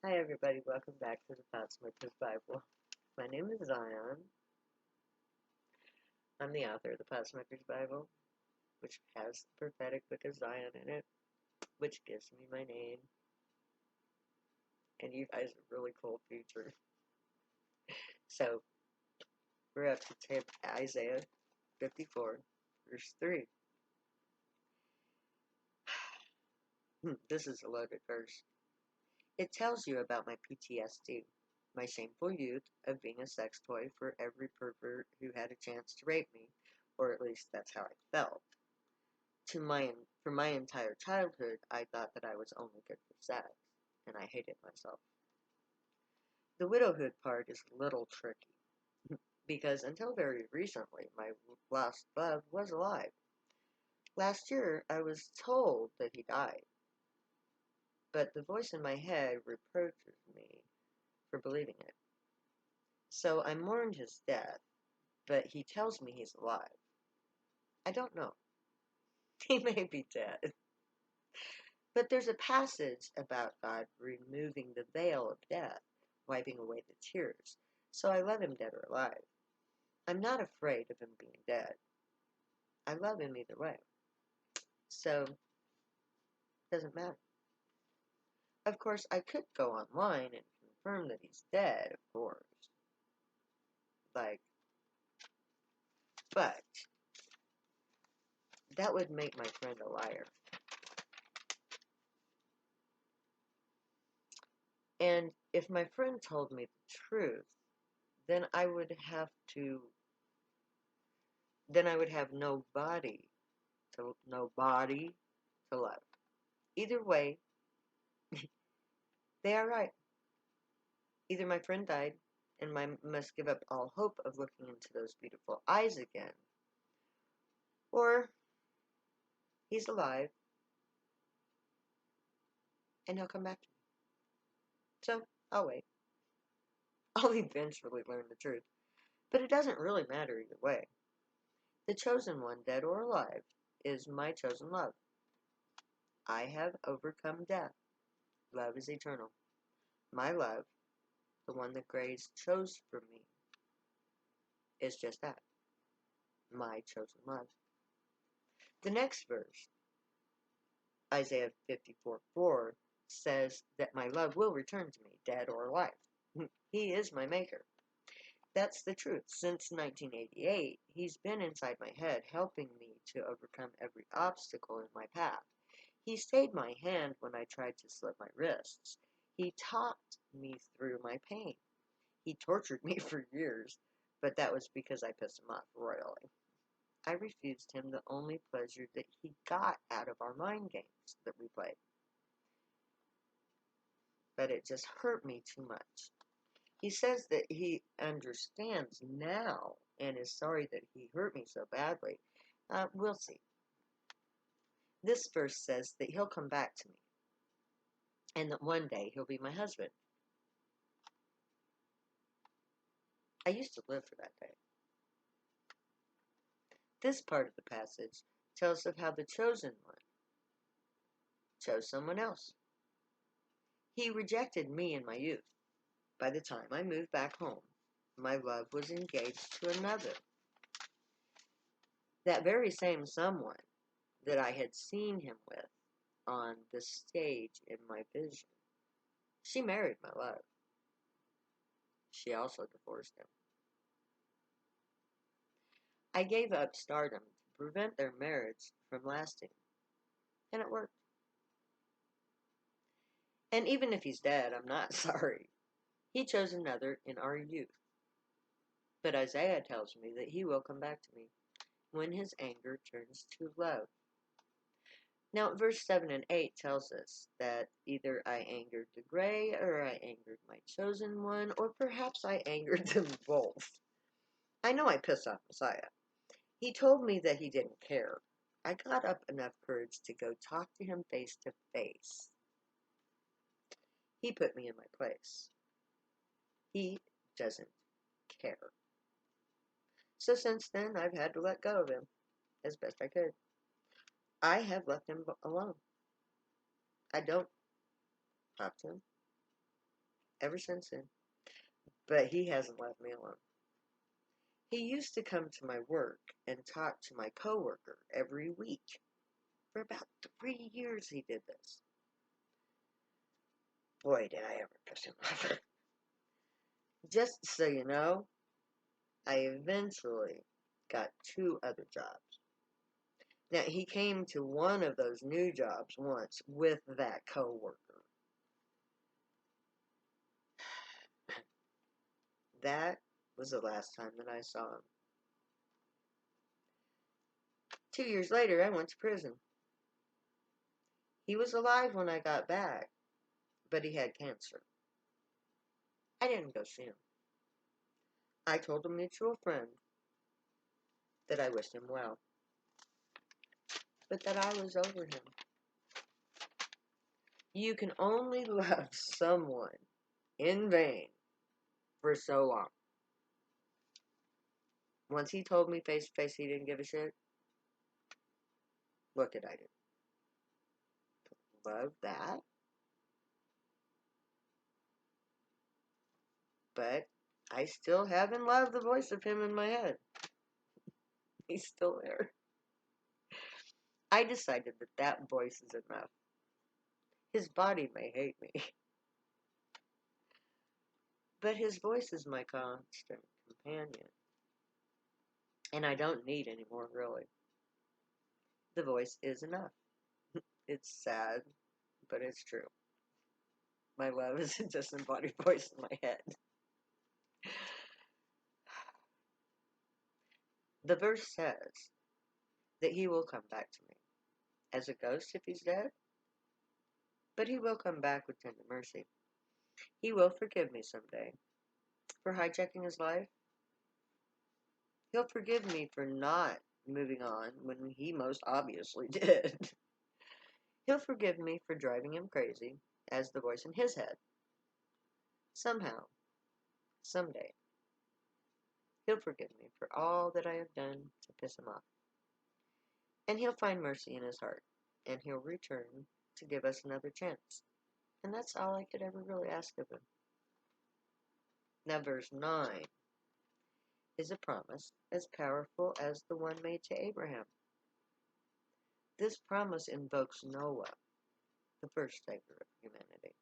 Hi everybody, welcome back to the Potsmoker's Bible. My name is Zion. I'm the author of the Potsmoker's Bible, which has the prophetic book of Zion in it, which gives me my name. And you guys are really cool feature. So, we're up to Isaiah 54, verse 3. This is a loaded verse. It tells you about my PTSD, my shameful youth of being a sex toy for every pervert who had a chance to rape me, or at least that's how I felt. For my entire childhood, I thought that I was only good for sex, and I hated myself. The widowhood part is a little tricky, because until very recently, my last love was alive. Last year, I was told that he died, but the voice in my head reproaches me for believing it. So I mourned his death, but he tells me he's alive. I don't know. He may be dead. But there's a passage about God removing the veil of death, wiping away the tears. So I love him dead or alive. I'm not afraid of him being dead. I love him either way. So it doesn't matter. Of course, I could go online and confirm that he's dead, of course. But that would make my friend a liar. And if my friend told me the truth, then I would have no body to love. Either way, they are right. Either my friend died, and I must give up all hope of looking into those beautiful eyes again, or he's alive, and he'll come back to me. So, I'll wait. I'll eventually learn the truth. But it doesn't really matter either way. The chosen one, dead or alive, is my chosen love. I have overcome death. Love is eternal. My love, the one that Grace chose for me, is just that. My chosen love. The next verse, Isaiah 54:4, says that my love will return to me, dead or alive. He is my maker. That's the truth. Since 1988, he's been inside my head, helping me to overcome every obstacle in my path. He stayed my hand when I tried to slit my wrists. He talked me through my pain. He tortured me for years, but that was because I pissed him off royally. I refused him the only pleasure that he got out of our mind games that we played. But it just hurt me too much. He says that he understands now and is sorry that he hurt me so badly. We'll see. This verse says that he'll come back to me and that one day he'll be my husband. I used to live for that day. This part of the passage tells of how the chosen one chose someone else. He rejected me in my youth. By the time I moved back home, my love was engaged to another. That very same someone that I had seen him with on the stage in my vision. She married my love. She also divorced him. I gave up stardom to prevent their marriage from lasting, and it worked. And even if he's dead, I'm not sorry. He chose another in our youth. But Isaiah tells me that he will come back to me when his anger turns to love. Now, verse 7 and 8 tells us that either I angered the gray, or I angered my chosen one, or perhaps I angered them both. I know I pissed off Messiah. He told me that he didn't care. I got up enough courage to go talk to him face to face. He put me in my place. He doesn't care. So since then, I've had to let go of him as best I could. I have left him alone. I don't talk to him. ever since then. But he hasn't left me alone. He used to come to my work and talk to my coworker every week. For about 3 years he did this. Boy, did I ever piss him off. Just so you know, I eventually got 2 other jobs. Now, he came to one of those new jobs once with that coworker. That was the last time that I saw him. 2 years later, I went to prison. He was alive when I got back, but he had cancer. I didn't go see him. I told a mutual friend that I wished him well, but that I was over him. You can only love someone in vain for so long. Once he told me face to face he didn't give a shit, what did I do? Love that? But I still haven't loved the voice of him in my head. He's still there. I decided that that voice is enough. His body may hate me, but his voice is my constant companion. And I don't need any more, really. The voice is enough. It's sad, but it's true. My love is a disembodied voice in my head. The verse says that he will come back to me as a ghost if he's dead, but he will come back with tender mercy. He will forgive me someday for hijacking his life. He'll forgive me for not moving on when he most obviously did. He'll forgive me for driving him crazy as the voice in his head. Somehow, someday, he'll forgive me for all that I have done to piss him off. And he'll find mercy in his heart, and he'll return to give us another chance. And that's all I could ever really ask of him. Now, verse 9 is a promise as powerful as the one made to Abraham. This promise invokes Noah, the first savior of humanity.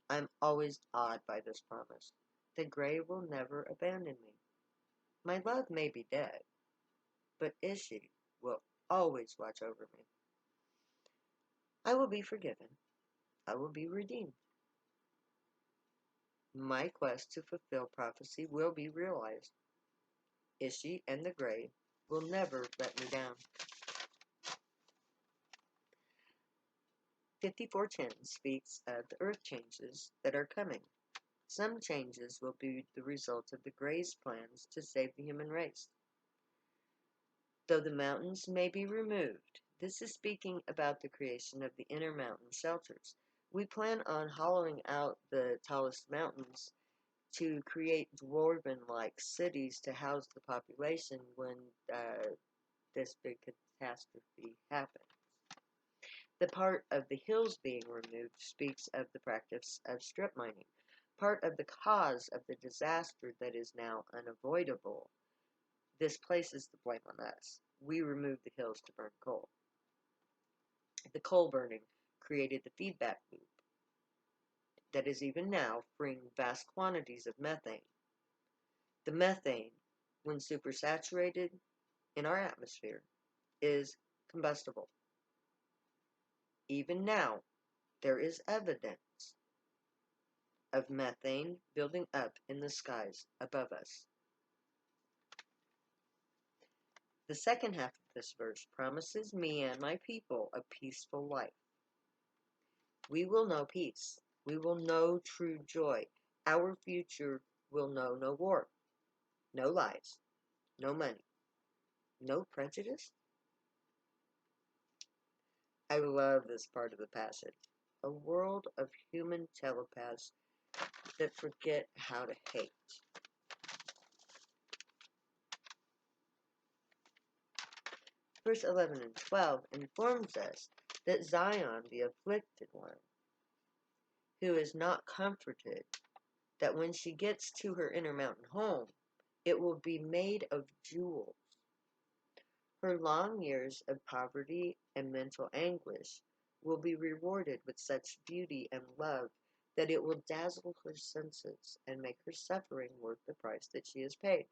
I'm always awed by this promise. The grave will never abandon me. My love may be dead, but Ishi will always watch over me. I will be forgiven. I will be redeemed. My quest to fulfill prophecy will be realized. Ishi and the grave will never let me down. 5410 speaks of the earth changes that are coming. Some changes will be the result of the Gray's plans to save the human race. Though the mountains may be removed, this is speaking about the creation of the inner mountain shelters. We plan on hollowing out the tallest mountains to create dwarven-like cities to house the population when this big catastrophe happens. The part of the hills being removed speaks of the practice of strip mining, part of the cause of the disaster that is now unavoidable. This places the blame on us. We removed the hills to burn coal. The coal burning created the feedback loop that is even now freeing vast quantities of methane. The methane, when supersaturated in our atmosphere, is combustible. Even now, there is evidence of methane building up in the skies above us. The second half of this verse promises me and my people a peaceful life. We will know peace. We will know true joy. Our future will know no war, no lies, no money, no prejudice. I love this part of the passage. A world of human telepaths that forget how to hate. Verse 11 and 12 informs us that Zion, the afflicted one, who is not comforted that when she gets to her inner mountain home, it will be made of jewels. Her long years of poverty and mental anguish will be rewarded with such beauty and love that it will dazzle her senses and make her suffering worth the price that she has paid.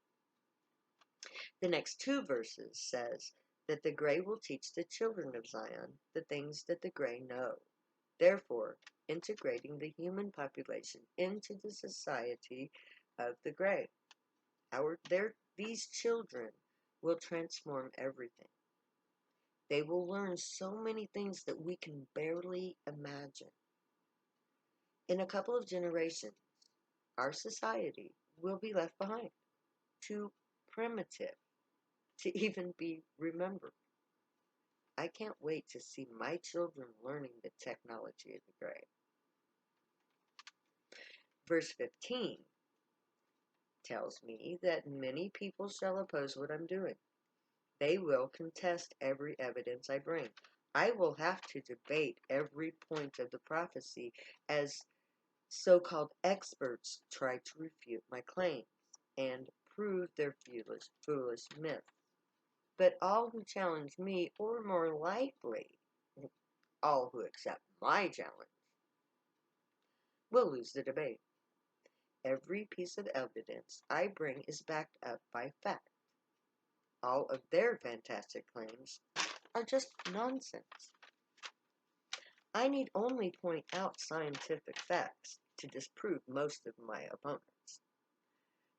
The next two verses says that the gray will teach the children of Zion the things that the gray know. Therefore, integrating the human population into the society of the gray. These children will transform everything. They will learn so many things that we can barely imagine. In a couple of generations, our society will be left behind, too primitive to even be remembered. I can't wait to see my children learning the technology of the gray. Verse 15 tells me that many people shall oppose what I'm doing. They will contest every evidence I bring. I will have to debate every point of the prophecy as so-called experts try to refute my claims and prove their foolish myths. But all who challenge me, or more likely, all who accept my challenge, will lose the debate. Every piece of evidence I bring is backed up by fact. All of their fantastic claims are just nonsense. I need only point out scientific facts to disprove most of my opponents.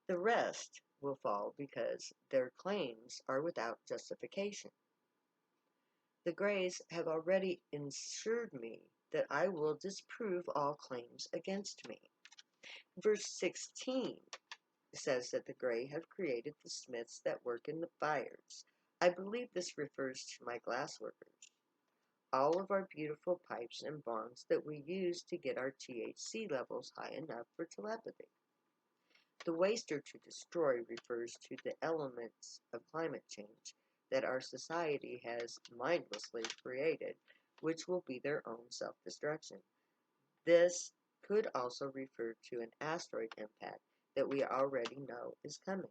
The rest will fall because their claims are without justification. The Greys have already assured me that I will disprove all claims against me. Verse 16 says that the Grey have created the smiths that work in the fires. I believe this refers to my glass workers. All of our beautiful pipes and bongs that we use to get our THC levels high enough for telepathy. The waster to destroy refers to the elements of climate change that our society has mindlessly created, which will be their own self-destruction. This could also refer to an asteroid impact that we already know is coming.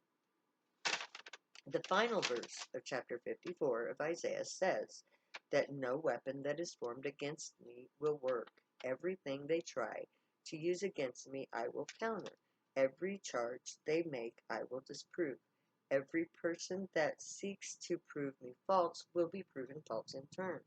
The final verse of chapter 54 of Isaiah says that no weapon that is formed against me will work. Everything they try to use against me I will counter. Every charge they make I will disprove. Every person that seeks to prove me false will be proven false in turn.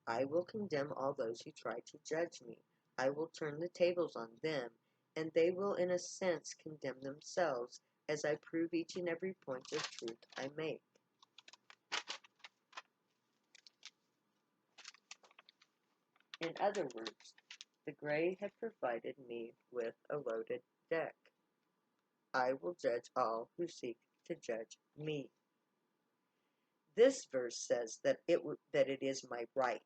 I will condemn all those who try to judge me. I will turn the tables on them, and they will in a sense condemn themselves as I prove each and every point of truth I make. In other words, the Grey have provided me with a loaded deck. I will judge all who seek to judge me. This verse says that it is my right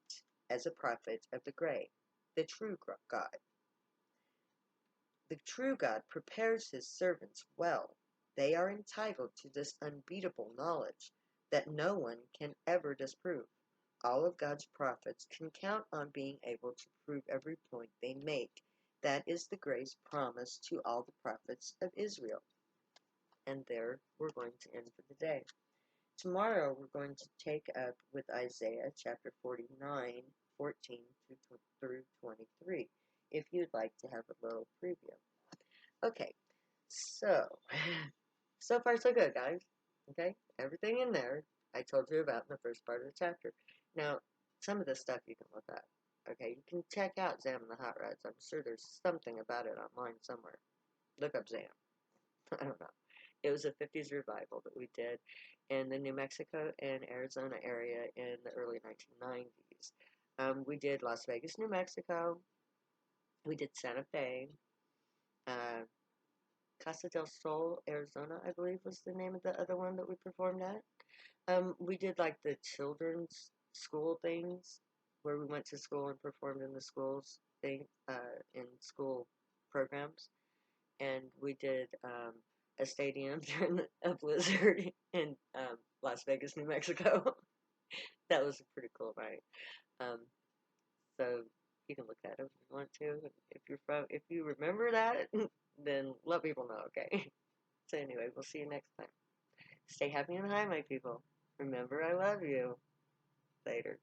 as a prophet of the Grey, the true God. The true God prepares his servants well. They are entitled to this unbeatable knowledge that no one can ever disprove. All of God's prophets can count on being able to prove every point they make. That is the grace promised to all the prophets of Israel. And there we're going to end for the day. Tomorrow we're going to take up with Isaiah chapter 49, 14 through 23, if you'd like to have a little preview. Okay, so far so good, guys. Okay, everything in there I told you about in the first part of the chapter. Now, some of this stuff you can look up. Okay, you can check out Zam and the Hot Rods. I'm sure there's something about it online somewhere. Look up Zam. I don't know. It was a 50s revival that we did in the New Mexico and Arizona area in the early 1990s. We did Las Vegas, New Mexico. We did Santa Fe. Casa del Sol, Arizona, I believe was the name of the other one that we performed at. We did like the children's school things where we went to school and performed in the schools in school programs. And we did a stadium during a blizzard in Las Vegas, New Mexico. That was a pretty cool night. So You can look that up if you want to. If you remember that, then let people know, okay? So anyway, we'll see you next time. Stay happy and high, my people. Remember, I love you. Later.